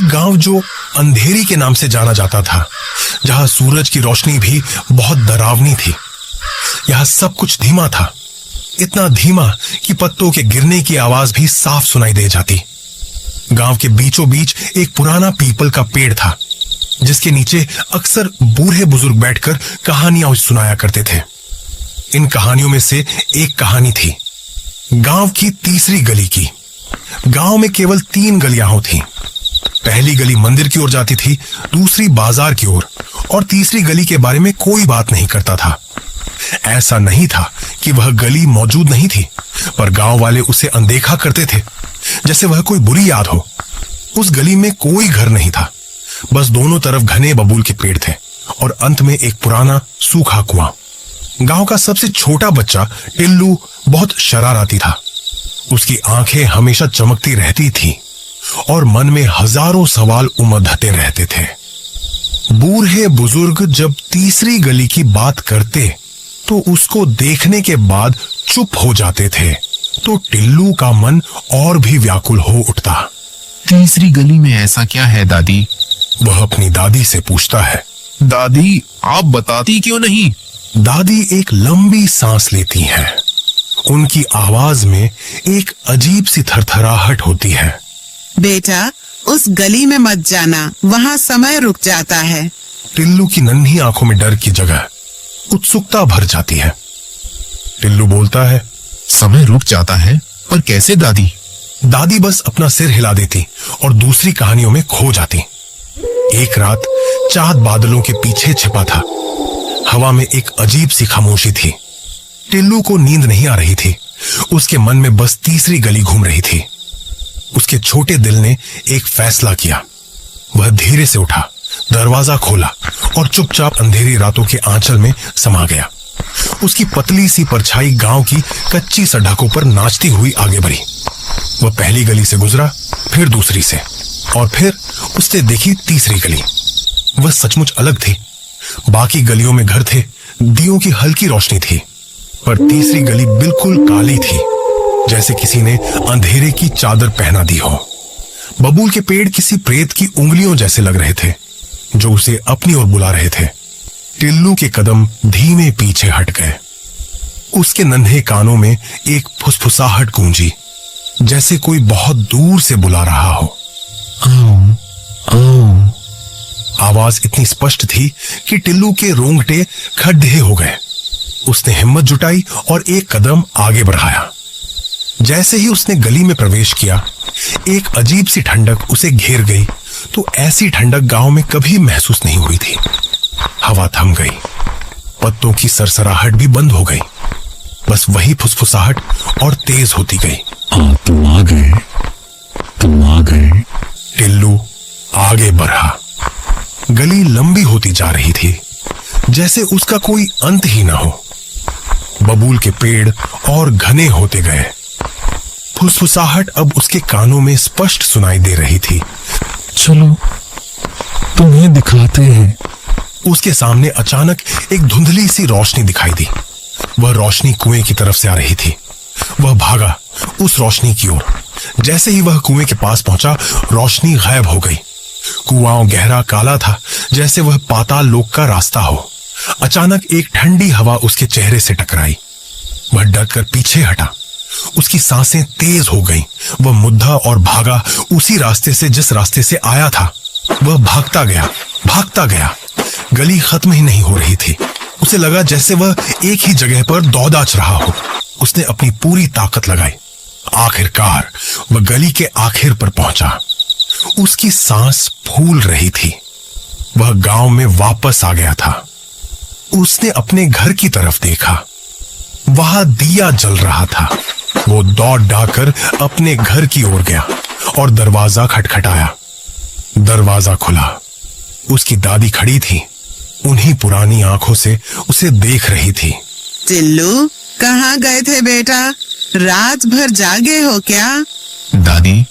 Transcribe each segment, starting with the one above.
एक गांव जो अंधेरी के नाम से जाना जाता था, जहां सूरज की रोशनी भी बहुत डरावनी थी। यहां सब कुछ धीमा था, इतना धीमा कि पत्तों के गिरने की आवाज भी साफ सुनाई दे जाती। गांव के बीचों बीच एक पुराना पीपल का पेड़ था, जिसके नीचे अक्सर बूढ़े बुजुर्ग बैठकर कहानियां सुनाया करते थे। इन कहानियों में से एक कहानी थी गांव की तीसरी गली की। गांव में केवल 3 गलियां होती। पहली गली मंदिर की ओर जाती थी, दूसरी बाजार की ओर, और तीसरी गली के बारे में कोई बात नहीं करता था। ऐसा नहीं था कि वह गली मौजूद नहीं थी, पर गांव वाले उसे अनदेखा करते थे, जैसे वह कोई बुरी याद हो। उस गली में कोई घर नहीं था, बस दोनों तरफ घने बबूल के पेड़ थे और अंत में एक पुराना सूखा कुआं। गांव का सबसे छोटा बच्चा टिल्लू बहुत शरारती था। उसकी आंखें हमेशा चमकती रहती थी और मन में हजारों सवाल उमड़ते रहते थे। बूढ़े बुजुर्ग जब तीसरी गली की बात करते तो उसको देखने के बाद चुप हो जाते थे, तो टिल्लू का मन और भी व्याकुल हो उठता। तीसरी गली में ऐसा क्या है दादी? वह अपनी दादी से पूछता है। दादी, आप बताती क्यों नहीं? दादी एक लंबी सांस लेती हैं। उनकी आवाज में एक अजीब सी थरथराहट होती है। बेटा, उस गली में मत जाना, वहाँ समय रुक जाता है। टिल्लू की नन्ही आंखों में डर की जगह उत्सुकता भर जाती है। टिल्लू बोलता है, समय रुक जाता है? पर कैसे दादी? दादी बस अपना सिर हिला देती और दूसरी कहानियों में खो जाती। एक रात चांद बादलों के पीछे छिपा था। हवा में एक अजीब सी खामोशी थी। टिल्लू को नींद नहीं आ रही थी। उसके मन में बस तीसरी गली घूम रही थी। उसके छोटे दिल ने एक फैसला किया। वह धीरे से उठा, दरवाजा खोला और चुपचाप अंधेरी रातों के आंचल में समा गया। उसकी पतली सी परछाई गांव की कच्ची सड़कों पर नाचती हुई आगे बढ़ी। वह पहली गली से गुजरा, फिर दूसरी से, और फिर उसने देखी तीसरी गली। वह सचमुच अलग थी। बाकी गलियों में घर थे, दियों की हल्की रोशनी थी, पर तीसरी गली बिल्कुल काली थी, जैसे किसी ने अंधेरे की चादर पहना दी हो। बबूल के पेड़ किसी प्रेत की उंगलियों जैसे लग रहे थे, जो उसे अपनी ओर बुला रहे थे। टिल्लू के कदम धीमे पीछे हट गए। उसके नन्हे कानों में एक फुसफुसाहट गूंजी, जैसे कोई बहुत दूर से बुला रहा हो। आओ, आओ। आवाज इतनी स्पष्ट थी कि टिल्लू के रोंगटे खड़े हो गए। उसने हिम्मत जुटाई और एक कदम आगे बढ़ाया। जैसे ही उसने गली में प्रवेश किया, एक अजीब सी ठंडक उसे घेर गई। तो ऐसी ठंडक गांव में कभी महसूस नहीं हुई थी। हवा थम गई, पत्तों की सरसराहट भी बंद हो गई। बस वही फुसफुसाहट और तेज होती गई। तुम आ गए, तुम आ गए। टिल्लू आगे बढ़ा। गली लंबी होती जा रही थी, जैसे उसका कोई अंत ही ना हो। बबूल के पेड़ और घने होते गए। फुसफुसाहट अब उसके कानों में स्पष्ट सुनाई दे रही थी। चलो, तुम्हें दिखाते हैं। उसके सामने अचानक एक धुंधली सी रोशनी दिखाई दी। वह रोशनी कुएं की तरफ से आ रही थी। वह भागा उस रोशनी की ओर। जैसे ही वह कुएं के पास पहुंचा, रोशनी गायब हो गई। कुआं गहरा काला था, जैसे वह पाताल लोक का रास्ता हो। अचानक एक ठंडी हवा उसके चेहरे से टकराई। वह डरकर पीछे हटा। उसकी सांसें तेज हो गईं। वह मुद्दा और भागा उसी रास्ते से जिस रास्ते से आया था। वह भागता गया, भागता गया। गली खत्म ही नहीं हो रही थी। उसे लगा जैसे वह एक ही जगह पर दौड़ाच रहा हो। उसने अपनी पूरी ताकत लगाई। आखिरकार वह गली के आखिर पर पहुंचा। उसकी सांस फूल रही थी। वह गांव में वापस आ गया था। उसने अपने घर की तरफ देखा। वहां दिया जल रहा था। वो दौड़ डाकर अपने घर की ओर गया और दरवाजा खटखटाया। दरवाजा खुला। उसकी दादी खड़ी थी। उन्हीं पुरानी आंखों से उसे देख रही थी। टिल्लू, कहाँ गए थे बेटा? रात भर जागे हो क्या? दादी,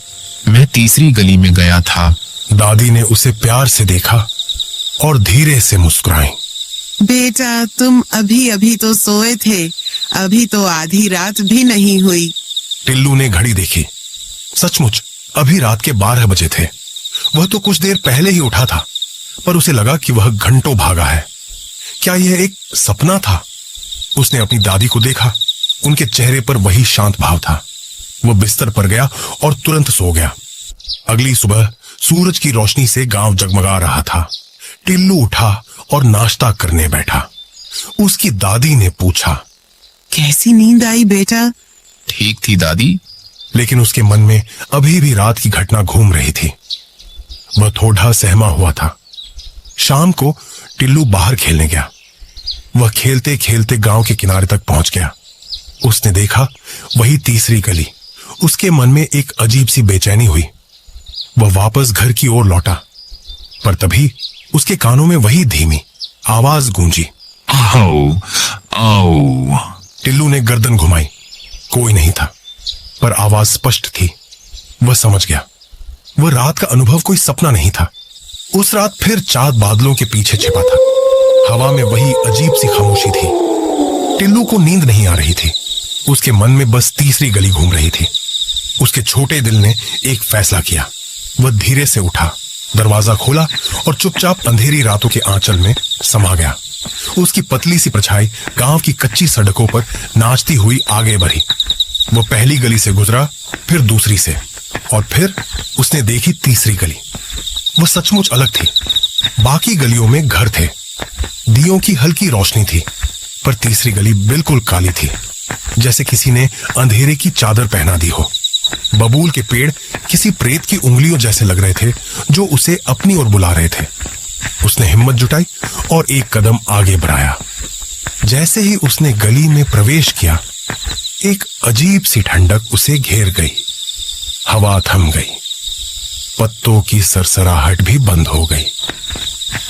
मैं तीसरी गली में गया था। दादी ने उसे प्यार से देखा और धीरे से मुस्कुराई। बेटा, तुम अभी अभी तो सोए थे। अभी तो आधी रात भी नहीं हुई। टिल्लू ने घड़ी देखी। सचमुच अभी रात के 12 बजे थे। वह तो कुछ देर पहले ही उठा था, पर उसे लगा कि वह घंटों भागा है। क्या यह एक सपना था? उसने अपनी दादी को देखा। उनके चेहरे पर वही शांत भाव था। वह बिस्तर पर गया और तुरंत सो गया। अगली सुबह सूरज की रोशनी से गांव जगमगा रहा था। टिल्लू उठा और नाश्ता करने बैठा। उसकी दादी ने पूछा, कैसी नींद आई बेटा? ठीक थी दादी। लेकिन उसके मन में अभी भी रात की घटना घूम रही थी। वह थोड़ा सहमा हुआ था। शाम को टिल्लू बाहर खेलने गया। वह खेलते खेलते गांव के किनारे तक पहुंच गया। उसने देखा वही तीसरी गली। उसके मन में एक अजीब सी बेचैनी हुई। वह वापस घर की ओर लौटा, पर तभी उसके कानों में वही धीमी आवाज गूंजी, आओ आओ। टिल्लू ने गर्दन घुमाई। कोई नहीं था, पर आवाज स्पष्ट थी। वह समझ गया वह रात का अनुभव कोई सपना नहीं था। उस रात फिर चांद बादलों के पीछे छिपा था। हवा में वही अजीब सी खामोशी थी। टिल्लू को नींद नहीं आ रही थी। उसके मन में बस तीसरी गली घूम रही थी। उसके छोटे दिल ने एक फैसला किया। वह धीरे से उठा, दरवाजा खोला और चुपचाप अंधेरी रातों के आंचल में समा गया। उसकी पतली सी परछाई गांव की कच्ची सड़कों पर नाचती हुई आगे बढ़ी। वह पहली गली से गुजरा, फिर दूसरी से, और फिर उसने देखी तीसरी गली। वह सचमुच अलग थी। बाकी गलियों में घर थे, दियों की हल्की रोशनी थी, पर तीसरी गली बिल्कुल काली थी, जैसे किसी ने अंधेरे की चादर पहना दी हो। बबूल के पेड़ किसी प्रेत की उंगलियों जैसे लग रहे थे, जो उसे अपनी ओर बुला रहे थे। उसने हिम्मत जुटाई और एक कदम आगे बढ़ाया। जैसे ही उसने गली में प्रवेश किया, एक अजीब सी ठंडक उसे घेर गई। हवा थम गई। पत्तों की सरसराहट भी बंद हो गई।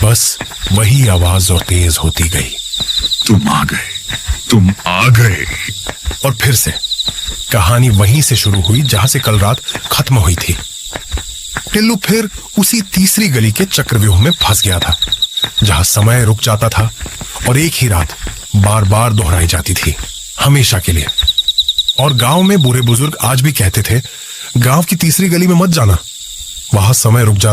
बस वही आवाज और तेज होती गई, तुम आ गए, तुम आ गए। और फिर से कहानी वहीं से शुरू हुई जहां से कल रात खत्म हुई थी। टिल्लू फिर उसी तीसरी गली के चक्रव्यूह में फंस गया था, जहां समय रुक जाता था और एक ही रात बार बार दोहराई जाती थी, हमेशा के लिए। और गांव में बूढ़े बुजुर्ग आज भी कहते थे, गांव की तीसरी गली में मत जाना, वहां समय रुक जाता